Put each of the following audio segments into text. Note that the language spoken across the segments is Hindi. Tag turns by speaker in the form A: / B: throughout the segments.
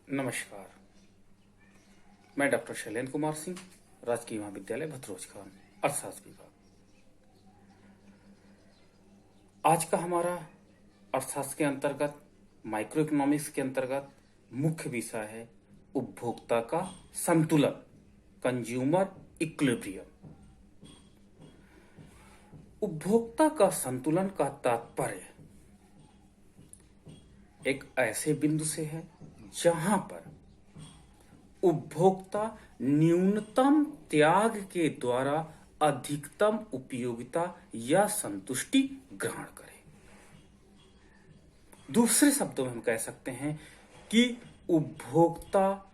A: नमस्कार। मैं डॉक्टर शैलेंद्र कुमार सिंह, राजकीय महाविद्यालय भतरोज खान, अर्थशास्त्र विभाग। आज का हमारा अर्थशास्त्र के अंतर्गत माइक्रो इकोनॉमिक्स के अंतर्गत मुख्य विषय है उपभोक्ता का संतुलन, कंज्यूमर इक्विलिब्रियम। उपभोक्ता का संतुलन का तात्पर्य एक ऐसे बिंदु से है जहां पर उपभोक्ता न्यूनतम त्याग के द्वारा अधिकतम उपयोगिता या संतुष्टि ग्रहण करे। दूसरे शब्दों में हम कह सकते हैं कि उपभोक्ता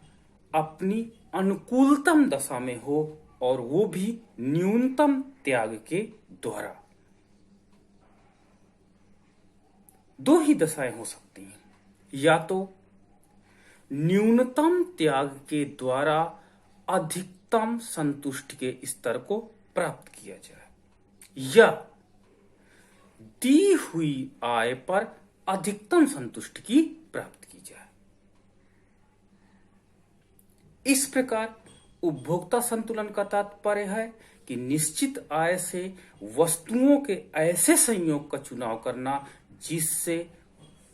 A: अपनी अनुकूलतम दशा में हो और वो भी न्यूनतम त्याग के द्वारा। दो ही दशाएं हो सकती हैं, या तो न्यूनतम त्याग के द्वारा अधिकतम संतुष्टि के स्तर को प्राप्त किया जाए, या दी हुई आय पर अधिकतम संतुष्टि की प्राप्ति की जाए। इस प्रकार उपभोक्ता संतुलन का तात्पर्य है कि निश्चित आय से वस्तुओं के ऐसे संयोग का चुनाव करना जिससे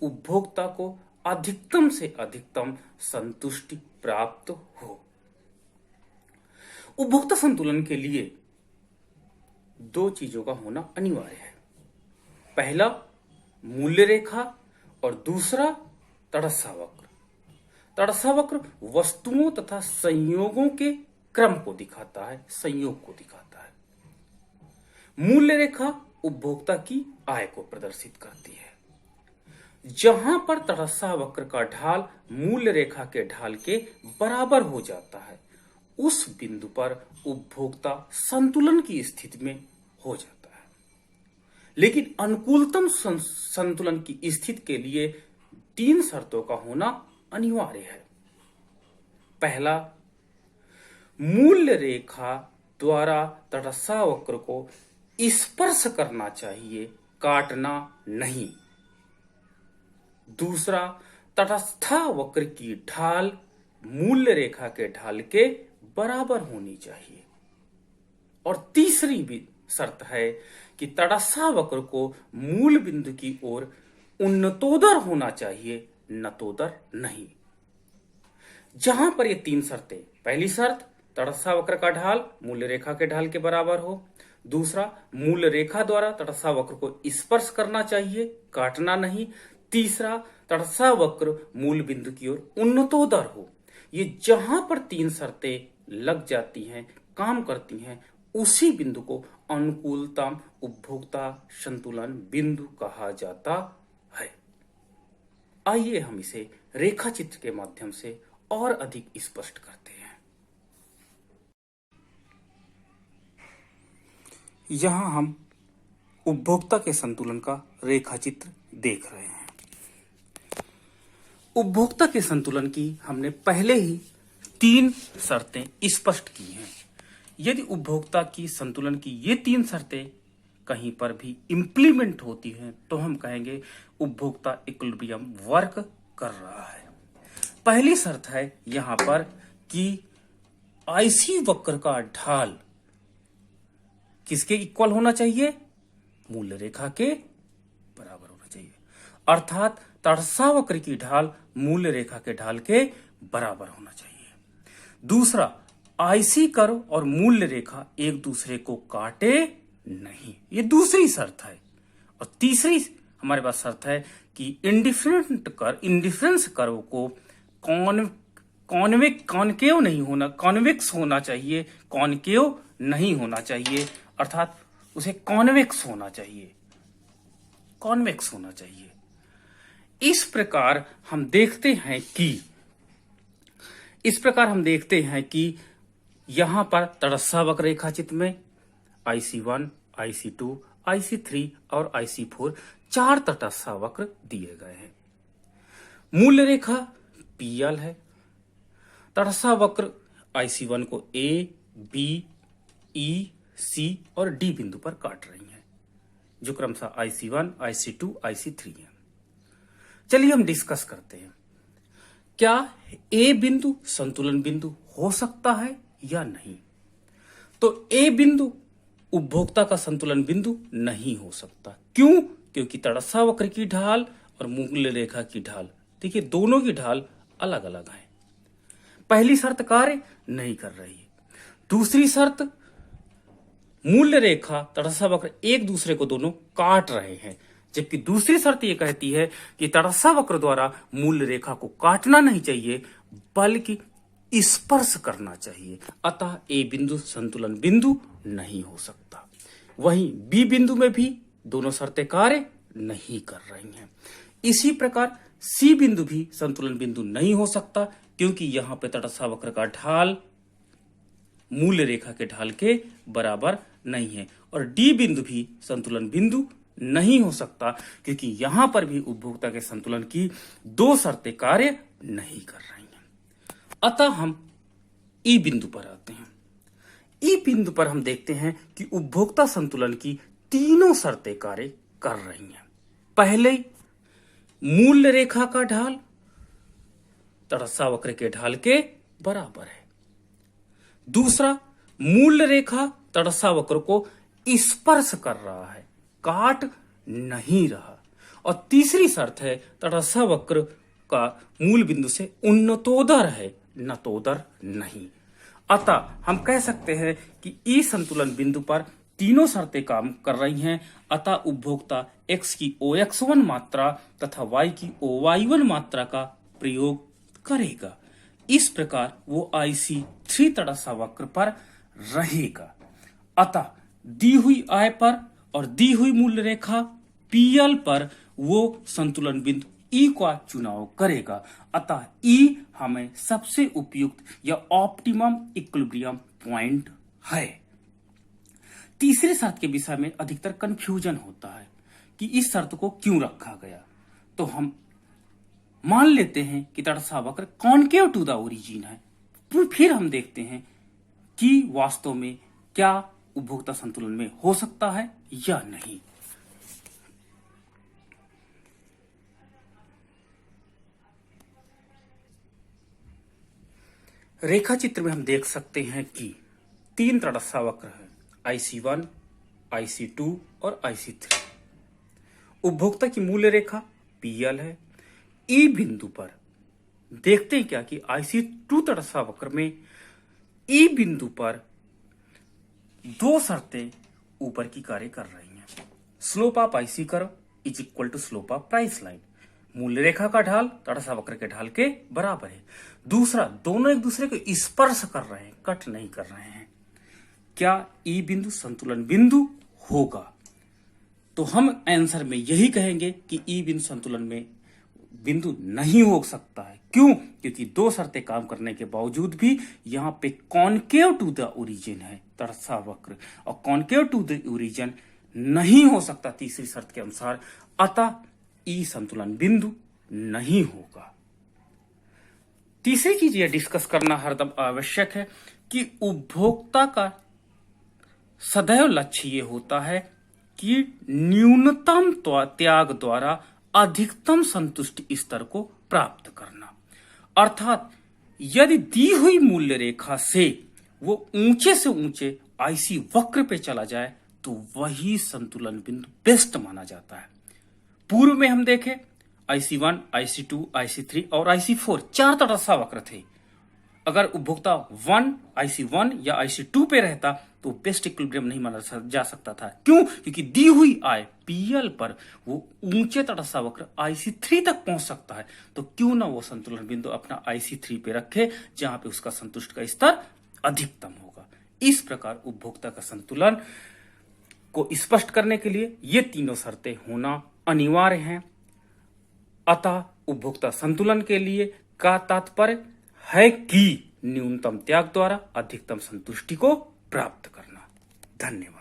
A: उपभोक्ता को अधिकतम से अधिकतम संतुष्टि प्राप्त हो। उपभोक्ता संतुलन के लिए दो चीजों का होना अनिवार्य है। पहला मूल्य रेखा और दूसरा तड़स्सा वक्र। तड़स्सा वक्र वस्तुओं तथा संयोगों के क्रम को दिखाता है, संयोग को दिखाता है। मूल्य रेखा उपभोक्ता की आय को प्रदर्शित करती है। जहां पर तड़स्सा वक्र का ढाल मूल्य रेखा के ढाल के बराबर हो जाता है, उस बिंदु पर उपभोक्ता संतुलन की स्थिति में हो जाता है। लेकिन अनुकूलतम संतुलन की स्थिति के लिए तीन शर्तों का होना अनिवार्य है। पहला, मूल्य रेखा द्वारा तड़स्सा वक्र को स्पर्श करना चाहिए, काटना नहीं। दूसरा, तटस्था वक्र की ढाल मूल्य रेखा के ढाल के बराबर होनी चाहिए। और तीसरी भी शर्त है कि तटस्था वक्र को मूल बिंदु की ओर उन्नतोदर होना चाहिए, नतोदर नहीं। जहां पर ये तीन शर्तें, पहली शर्त तटस्था वक्र का ढाल मूल्य रेखा के ढाल के बराबर हो, दूसरा मूल्य रेखा द्वारा तटस्था वक्र को स्पर्श करना चाहिए, काटना नहीं, तीसरा तटस्था वक्र मूल बिंदु की ओर उन्नतोदर हो। ये जहां पर तीन शर्तें लग जाती हैं, काम करती हैं, उसी बिंदु को अनुकूलतम उपभोक्ता संतुलन बिंदु कहा जाता है। आइए हम इसे रेखा चित्र के माध्यम से और अधिक स्पष्ट करते हैं। यहां हम उपभोक्ता के संतुलन का रेखा चित्र देख रहे हैं। उपभोक्ता के संतुलन की हमने पहले ही तीन शर्तें स्पष्ट की हैं। यदि उपभोक्ता की संतुलन की ये तीन शर्तें कहीं पर भी इंप्लीमेंट होती हैं तो हम कहेंगे उपभोक्ता इक्विलिब्रियम वर्क कर रहा है। पहली शर्त है यहां पर कि आईसी वक्र का ढाल किसके इक्वल होना चाहिए? मूल्य रेखा के बराबर होना चाहिए। अर्थात तड़स्सा वक्र की ढाल मूल्य रेखा के ढाल के बराबर होना चाहिए। दूसरा, आईसी कर्व और मूल्य रेखा एक दूसरे को काटे नहीं, ये दूसरी शर्त है। और तीसरी हमारे पास शर्त है कि इंडिफरेंस कर्व को कॉन्केव नहीं होना, कॉन्वेक्स होना चाहिए, कॉन्केव नहीं होना चाहिए। अर्थात उसे कॉन्वेक्स होना चाहिए, कॉन्वेक्स होना चाहिए। इस प्रकार हम देखते हैं कि यहां पर तड़स्सा वक्र रेखा चित्र में IC1, IC2, IC3 और IC4 चार तटस्था वक्र दिए गए हैं। मूल्य रेखा PL है। तटस्था वक्र IC1 को A, B, E, C और D बिंदु पर काट रही हैं, जो क्रमशः IC1, IC2, IC3 है। चलिए हम डिस्कस करते हैं क्या ए बिंदु संतुलन बिंदु हो सकता है या नहीं? तो ए बिंदु उपभोक्ता का संतुलन बिंदु नहीं हो सकता। क्यों? क्योंकि तड़स्सा वक्र की ढाल और मूल्य रेखा की ढाल, देखिए दोनों की ढाल अलग अलग है। पहली शर्त कार्य नहीं कर रही है। दूसरी शर्त, मूल्य रेखा तड़स्सा वक्र एक दूसरे को दोनों काट रहे हैं, जबकि दूसरी शर्त यह कहती है कि तड़स्सा वक्र द्वारा मूल्य रेखा को काटना नहीं चाहिए बल्कि स्पर्श करना चाहिए। अतः ए बिंदु संतुलन बिंदु नहीं हो सकता। वहीं बी बिंदु में भी दोनों शर्तें कार्य नहीं कर रही हैं। इसी प्रकार सी बिंदु भी संतुलन बिंदु नहीं हो सकता, क्योंकि यहां पे तटस्थ वक्र का ढाल मूल्य रेखा के ढाल के बराबर नहीं है। और डी बिंदु भी संतुलन बिंदु नहीं हो सकता, क्योंकि यहां पर भी उपभोक्ता के संतुलन की दो शर्तें कार्य नहीं कर रही हैं। अतः हम ई बिंदु पर आते हैं। ई बिंदु पर हम देखते हैं कि उपभोक्ता संतुलन की तीनों शर्तें कार्य कर रही हैं। पहले, मूल्य रेखा का ढाल तटस्थ वक्र के ढाल के बराबर है। दूसरा, मूल्य रेखा तटस्थ वक्र को स्पर्श कर रहा है, काट नहीं रहा। और तीसरी शर्त है, तटस्थ वक्र का मूल बिंदु से उन्नतोदर है, नतोदर नहीं। अतः हम कह सकते हैं कि ई संतुलन बिंदु पर तीनों शर्तें काम कर रही हैं। अतः उपभोक्ता x की OX1 मात्रा तथा y की OY1 मात्रा का प्रयोग करेगा। इस प्रकार वो IC3 तटस्थ वक्र पर रहेगा। अतः दी हुई आय पर और दी हुई मूल्य रेखा PL पर वो संतुलन बिंदु E का चुनाव करेगा। अतः E हमें सबसे उपयुक्त या ऑप्टिमम इक्विलिब्रियम पॉइंट है। तीसरे शर्त के विषय में अधिकतर कंफ्यूजन होता है कि इस शर्त को क्यों रखा गया। तो हम मान लेते हैं कि तटस्थ वक्र कॉन्केव टू द ओरिजिन है। फिर हम देखते हैं कि वास्तव में क्या उपभोक्ता संतुलन में हो सकता है या नहीं। रेखा चित्र में हम देख सकते हैं कि तीन तटस्थ वक्र हैं, IC1, IC2 और IC3। उपभोक्ता की मूल्य रेखा PL है। ई बिंदु पर देखते हैं क्या कि IC2 तटस्थ वक्र में ई बिंदु पर दो शर्तें ऊपर की कार्य कर रही हैं। Slope of IC curve is equal to slope of price line. मूल्य रेखा का ढाल तटस्थ वक्र के ढाल के बराबर है। दूसरा, दोनों एक दूसरे को स्पर्श कर रहे हैं, कट नहीं कर रहे हैं। क्या ई बिंदु संतुलन बिंदु होगा? तो हम आंसर में यही कहेंगे कि ई बिंदु संतुलन में बिंदु नहीं हो सकता है। क्यों? क्योंकि दो शर्तें काम करने के बावजूद भी यहां पे कॉन्केव टू द ओरिजिन है तटस्थ वक्र, और कॉन्केव टू द ओरिजिन नहीं हो सकता तीसरी शर्त के अनुसार। अतः ई संतुलन बिंदु नहीं होगा। तीसरी चीज यह डिस्कस करना हरदम आवश्यक है कि उपभोक्ता का सदैव लक्ष्य ये होता है कि न्यूनतम त्याग द्वारा अधिकतम संतुष्टि स्तर को प्राप्त करना। अर्थात यदि दी हुई मूल्य रेखा से वो ऊंचे से ऊंचे IC वक्र पे चला जाए तो वही संतुलन बिंदु बेस्ट माना जाता है। पूर्व में हम देखें IC1, IC2, IC3 और IC4 चार तटस्थ वक्र थे। अगर उपभोक्ता IC1 या IC2 पे रहता तो बेस्ट इक्विलिब्रियम नहीं माना जा सकता था। क्यों? क्योंकि दी हुई आय PL पर वो ऊंचे तटस्थ वक्र IC3 तक पहुंच सकता है। तो क्यों ना वो संतुलन बिंदु अपना IC3 पे रखे, जहां पे उसका संतुष्ट का स्तर अधिकतम होगा। इस प्रकार उपभोक्ता का संतुलन को स्पष्ट करने के लिए ये तीनों शर्तें होना अनिवार्य हैं। अतः उपभोक्ता संतुलन के लिए का तात्पर्य है कि न्यूनतम त्याग द्वारा अधिकतम संतुष्टि को प्राप्त करना। धन्यवाद।